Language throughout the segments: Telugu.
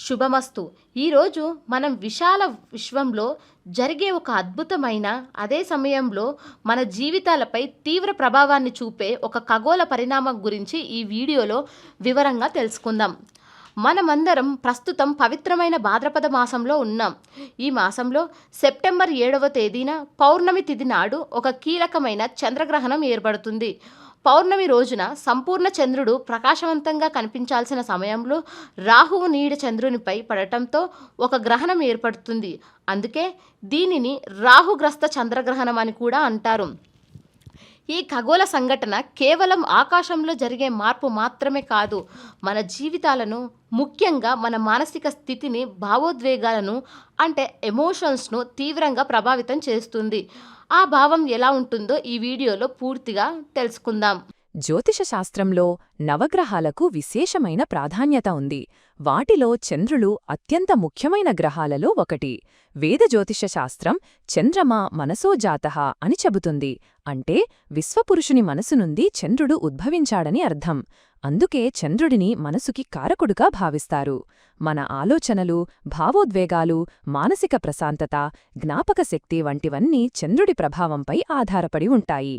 శుభమస్తు. ఈరోజు మనం విశాల విశ్వంలో జరిగే ఒక అద్భుతమైన, అదే సమయంలో మన జీవితాలపై తీవ్ర ప్రభావాన్ని చూపే ఒక ఖగోళ పరిణామం గురించి ఈ వీడియోలో వివరంగా తెలుసుకుందాం. మనమందరం ప్రస్తుతం పవిత్రమైన భాద్రపద మాసంలో ఉన్నాం. ఈ మాసంలో సెప్టెంబర్ 7వ తేదీన పౌర్ణమి తిథి నాడు ఒక కీలకమైన చంద్రగ్రహణం ఏర్పడుతుంది. పౌర్ణమి రోజున సంపూర్ణ చంద్రుడు ప్రకాశవంతంగా కనిపించాల్సిన సమయంలో రాహువు నీడ చంద్రునిపై పడటంతో ఒక గ్రహణం ఏర్పడుతుంది. అందుకే దీనిని రాహుగ్రస్త చంద్రగ్రహణం అని కూడా అంటారు. ఈ ఖగోళ సంఘటన కేవలం ఆకాశంలో జరిగే మార్పు మాత్రమే కాదు, మన జీవితాలను, ముఖ్యంగా మన మానసిక స్థితిని, భావోద్వేగాలను అంటే ఎమోషన్స్ను తీవ్రంగా ప్రభావితం చేస్తుంది. ఆ భావం ఎలా ఉంటుందో ఈ వీడియోలో పూర్తిగా తెలుసుకుందాం. జ్యోతిష శాస్త్రంలో నవగ్రహాలకు విశేషమైన ప్రాధాన్యత ఉంది. వాటిలో చంద్రులు అత్యంత ముఖ్యమైన గ్రహాలలో ఒకటి. వేద జ్యోతిష శాస్త్రం చంద్రమా మనసో జాతః అని చెబుతుంది. అంటే విశ్వపురుషుని మనసు నుండి చంద్రుడు ఉద్భవించాడని అర్థం. అందుకే చంద్రుడిని మనసుకి కారకుడుగా భావిస్తారు. మన ఆలోచనలు, భావోద్వేగాలు, మానసిక ప్రశాంతత, జ్ఞాపకశక్తి వంటివన్నీ చంద్రుడి ప్రభావంపై ఆధారపడి ఉంటాయి.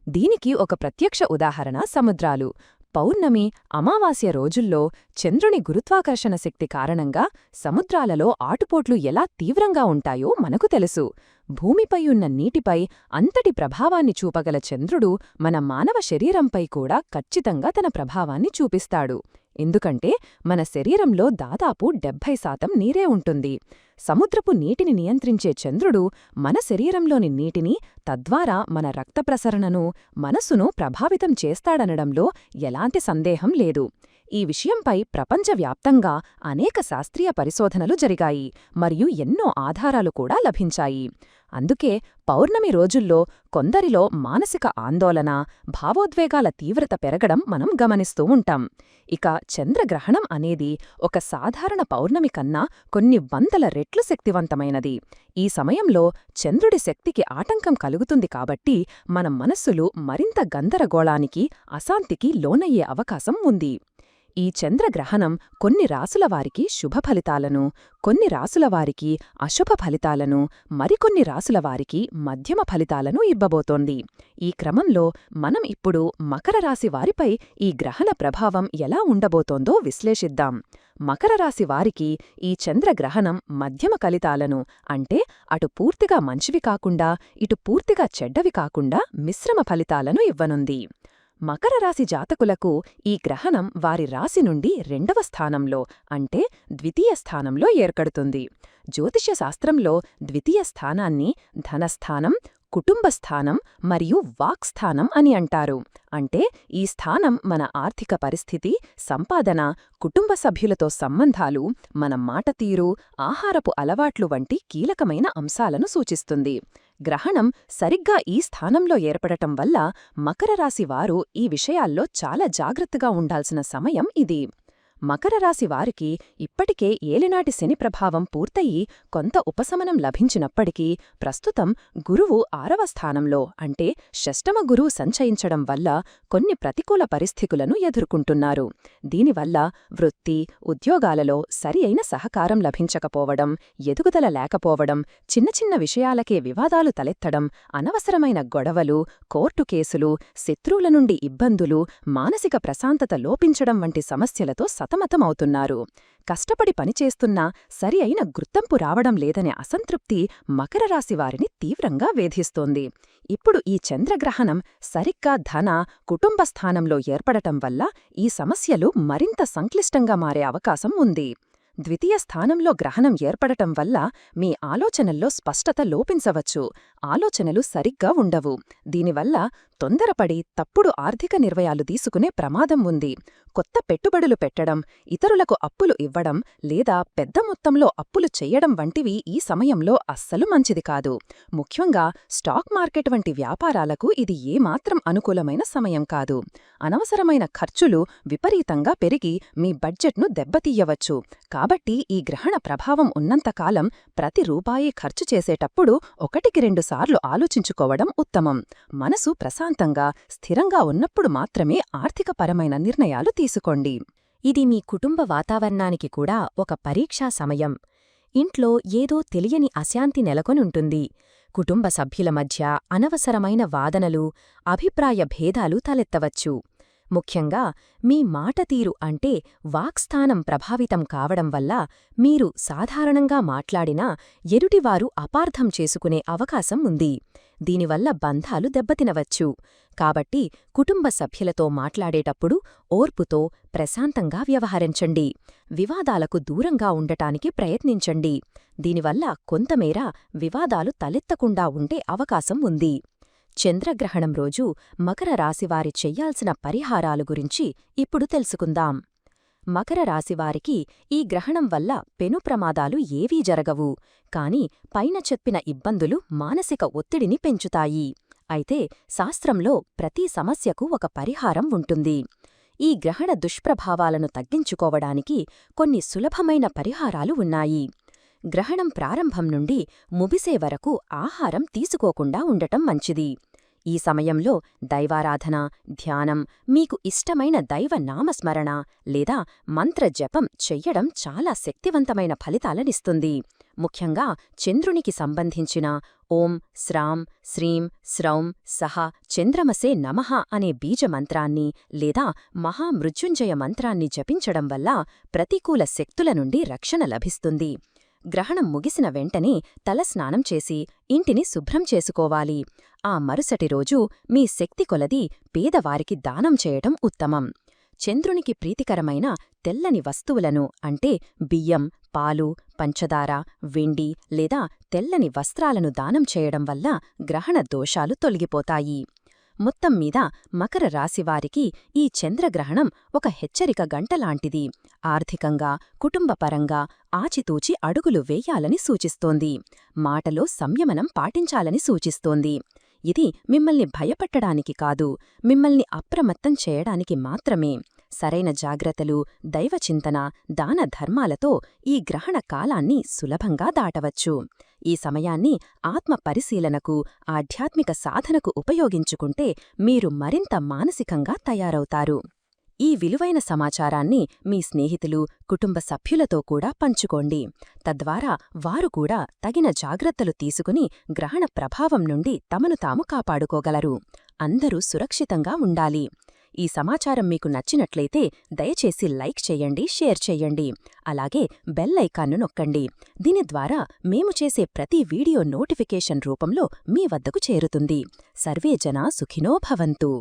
దీనికి ఒక ప్రత్యక్ష ఉదాహరణ సముద్రాలు. పౌర్ణమి, అమావాస్య రోజుల్లో చంద్రుని గురుత్వాకర్షణ శక్తి కారణంగా సముద్రాలలో ఆటుపోట్లు ఎలా తీవ్రంగా ఉంటాయో మనకు తెలుసు. భూమిపై ఉన్న నీటిపై అంతటి ప్రభావాన్ని చూపగల చంద్రుడు మన మానవ శరీరంపై కూడా ఖచ్చితంగా తన ప్రభావాన్ని చూపిస్తాడు. ఎందుకంటే మన శరీరంలో దాదాపు 70% నీరే ఉంటుంది. సముద్రపు నీటిని నియంత్రించే చంద్రుడు మన శరీరంలోని నీటిని, తద్వారా మన రక్త ప్రసరణను, మనస్సును ప్రభావితం చేస్తాడనడంలో ఎలాంటి సందేహం లేదు. ఈ విషయంపై ప్రపంచవ్యాప్తంగా అనేక శాస్త్రీయ పరిశోధనలు జరిగాయి మరియు ఎన్నో ఆధారాలు కూడా లభించాయి. అందుకే పౌర్ణమి రోజుల్లో కొందరిలో మానసిక ఆందోళన, భావోద్వేగాల తీవ్రత పెరగడం మనం గమనిస్తూ ఉంటాం. ఇక చంద్రగ్రహణం అనేది ఒక సాధారణ పౌర్ణమి కన్నా కొన్ని వందల రెట్లు శక్తివంతమైనది. ఈ సమయంలో చంద్రుడి శక్తికి ఆటంకం కలుగుతుంది కాబట్టి మన మనస్సులు మరింత గందరగోళానికి, అశాంతికి లోనయ్యే అవకాశం ఉంది. ఈ చంద్రగ్రహణం కొన్ని రాసులవారికి శుభ ఫలితాలను, కొన్ని రాసులవారికి అశుభ ఫలితాలను, మరికొన్ని రాసులవారికి మధ్యమ ఫలితాలను ఇవ్వబోతోంది. ఈ క్రమంలో మనం ఇప్పుడు మకర రాశి వారిపై ఈ గ్రహణ ప్రభావం ఎలా ఉండబోతోందో విశ్లేషిద్దాం. మకర రాశి వారికి ఈ చంద్రగ్రహణం మధ్యమ ఫలితాలను, అంటే అటు పూర్తిగా మంచివి కాకుండా, ఇటు పూర్తిగా చెడ్డవి కాకుండా మిశ్రమ ఫలితాలను ఇవ్వనుంది. మకర రాశి జాతకులకు ఈ గ్రహణం వారి రాశి నుండి 2వ స్థానంలో, అంటే ద్వితీయ స్థానంలో ఏర్పడుతుంది. జ్యోతిష్య శాస్త్రంలో ద్వితీయ స్థానాన్ని ధనస్థానం, కుటుంబస్థానం మరియు వాక్స్థానం అని అంటారు. అంటే ఈ స్థానం మన ఆర్థిక పరిస్థితి, సంపాదన, కుటుంబ సభ్యులతో సంబంధాలు, మన మాట తీరు, ఆహారపు అలవాట్లు వంటి కీలకమైన అంశాలను సూచిస్తుంది. గ్రహణం సరిగ్గా ఈ స్థానంలో ఏర్పడటం వల్ల మకర రాశి వారు ఈ విషయాల్లో చాలా జాగ్రత్తగా ఉండాల్సిన సమయం ఇది. మకర రాశి వారికి ఇప్పటికే ఏలినాటి శని ప్రభావం పూర్తయి కొంత ఉపశమనం లభించినప్పటికీ ప్రస్తుతం గురువు 6వ స్థానంలో, అంటే షష్టమ గురువు సంచయించడం వల్ల కొన్ని ప్రతికూల పరిస్థితులను ఎదుర్కొంటున్నారు. దీనివల్ల వృత్తి, ఉద్యోగాలలో సరి అయిన సహకారం లభించకపోవడం, ఎదుగుదల లేకపోవడం, చిన్న చిన్న విషయాలకే వివాదాలు తలెత్తడం, అనవసరమైన గొడవలు, కోర్టు కేసులు, శత్రువుల నుండి ఇబ్బందులు, మానసిక ప్రశాంతత లోపించడం వంటి సమస్యలతో సతమతమవుతున్నారు. కష్టపడి పనిచేస్తున్నా సరి అయిన గుర్తింపు రావడం లేదనే అసంతృప్తి మకర రాశి వారిని తీవ్రంగా వేధిస్తోంది. ఇప్పుడు ఈ చంద్రగ్రహణం సరిగ్గా ధన, కుటుంబ స్థానంలో ఏర్పడటం వల్ల ఈ సమస్యలు మరింత సంక్లిష్టంగా మారే అవకాశం ఉంది. ద్వితీయ స్థానంలో గ్రహణం ఏర్పడటం వల్ల మీ ఆలోచనల్లో స్పష్టత లోపించవచ్చు, ఆలోచనలు సరిగ్గా ఉండవు. దీనివల్ల తొందరపడి తప్పుడు ఆర్థిక నిర్ణయాలు తీసుకునే ప్రమాదం ఉంది. కొత్త పెట్టుబడులు పెట్టడం, ఇతరులకు అప్పులు ఇవ్వడం లేదా పెద్ద మొత్తంలో అప్పులు చెయ్యడం వంటివి ఈ సమయంలో అస్సలు మంచిది కాదు. ముఖ్యంగా స్టాక్ మార్కెట్ వంటి వ్యాపారాలకు ఇది ఏమాత్రం అనుకూలమైన సమయం కాదు. అనవసరమైన ఖర్చులు విపరీతంగా పెరిగి మీ బడ్జెట్ను దెబ్బతీయవచ్చు. కాబట్టి ఈ గ్రహణ ప్రభావం ఉన్నంతకాలం ప్రతి రూపాయి ఖర్చు చేసేటప్పుడు 1-2 సార్లు ఆలోచించుకోవడం ఉత్తమం. మనసు ప్రశాంతంగా, స్థిరంగా ఉన్నప్పుడు మాత్రమే ఆర్థికపరమైన నిర్ణయాలు తీసుకోండి. ఇది మీ కుటుంబ వాతావరణానికి కూడా ఒక పరీక్షా సమయం. ఇంట్లో ఏదో తెలియని అశాంతి నెలకొనుంటుంది. కుటుంబ సభ్యుల మధ్య అనవసరమైన వాదనలు, అభిప్రాయ భేదాలు తలెత్తవచ్చు. ముఖ్యంగా మీ మాటతీరు అంటే వాక్స్థానం ప్రభావితం కావడం వల్ల మీరు సాధారణంగా మాట్లాడినా ఎదుటివారు అపార్థం చేసుకునే అవకాశం ఉంది. దీనివల్ల బంధాలు దెబ్బతినవచ్చు. కాబట్టి కుటుంబ సభ్యులతో మాట్లాడేటప్పుడు ఓర్పుతో, ప్రశాంతంగా వ్యవహరించండి. వివాదాలకు దూరంగా ఉండటానికి ప్రయత్నించండి. దీనివల్ల కొంతమేర వివాదాలు తలెత్తకుండా ఉండే అవకాశం ఉంది. చంద్రగ్రహణం రోజు మకర రాశివారి చెయ్యాల్సిన పరిహారాలు గురించి ఇప్పుడు తెలుసుకుందాం. మకర రాశివారికి ఈ గ్రహణం వల్ల పెను ప్రమాదాలు ఏవీ జరగవు, కాని పైన చెప్పిన ఇబ్బందులు మానసిక ఒత్తిడిని పెంచుతాయి. అయితే శాస్త్రంలో ప్రతి సమస్యకు ఒక పరిహారం ఉంటుంది. ఈ గ్రహణ దుష్ప్రభావాలను తగ్గించుకోవడానికి కొన్ని సులభమైన పరిహారాలు ఉన్నాయి. గ్రహణం ప్రారంభం నుండి ముగిసే వరకు ఆహారం తీసుకోకుండా ఉండటం మంచిది. ఈ సమయంలో దైవారాధన, ధ్యానం, మీకు ఇష్టమైన దైవ నామస్మరణ లేదా మంత్రజపం చెయ్యడం చాలా శక్తివంతమైన ఫలితాలనిస్తుంది. ముఖ్యంగా చంద్రునికి సంబంధించిన ఓం శ్రాం శ్రీం శ్రౌం సహ చంద్రమసే నమః అనే బీజమంత్రాన్ని లేదా మహామృత్యుంజయ మంత్రాన్ని జపించడం వల్ల ప్రతికూల శక్తుల నుండి రక్షణ లభిస్తుంది. గ్రహణం ముగిసిన వెంటనే తలస్నానం చేసి ఇంటిని శుభ్రం చేసుకోవాలి. ఆ మరుసటి రోజు మీ శక్తి కొలది పేదవారికి దానం చేయటం ఉత్తమం. చంద్రునికి ప్రీతికరమైన తెల్లని వస్తువులను అంటే బియ్యం, పాలు, పంచదార, వెండి లేదా తెల్లని వస్త్రాలను దానం చేయడం వల్ల గ్రహణ దోషాలు తొలగిపోతాయి. మొత్తం మీద మకర రాశివారికి ఈ చంద్రగ్రహణం ఒక హెచ్చరిక గంటలాంటిది. ఆర్థికంగా, కుటుంబపరంగా ఆచితూచి అడుగులు వేయాలని సూచిస్తోంది. మాటలో సంయమనం పాటించాలని సూచిస్తోంది. ఇది మిమ్మల్ని భయపెట్టడానికి కాదు, మిమ్మల్ని అప్రమత్తం చేయడానికి మాత్రమే. సరైన జాగ్రత్తలు, దైవచింతన, దాన ధర్మాలతో ఈ గ్రహణ కాలాన్ని సులభంగా దాటవచ్చు. ఈ సమయాన్ని ఆత్మ పరిశీలనకు, ఆధ్యాత్మిక సాధనకు ఉపయోగించుకుంటే మీరు మరింత మానసికంగా తయారవుతారు. ఈ విలువైన సమాచారాన్ని మీ స్నేహితులు, కుటుంబ సభ్యులతో కూడా పంచుకోండి. తద్వారా వారు కూడా తగిన జాగ్రత్తలు తీసుకుని గ్రహణ ప్రభావం నుండి తమను తాము కాపాడుకోగలరు. అందరూ సురక్షితంగా ఉండాలి. ఈ సమాచారం మీకు నచ్చినట్లయితే దయచేసి లైక్ చేయండి, షేర్ చేయండి. అలాగే బెల్ ఐకాన్ను నొక్కండి. దీని ద్వారా మేము చేసే ప్రతి వీడియో నోటిఫికేషన్ రూపంలో మీ వద్దకు చేరుతుంది. సర్వే జనా సుఖినో భవంతు.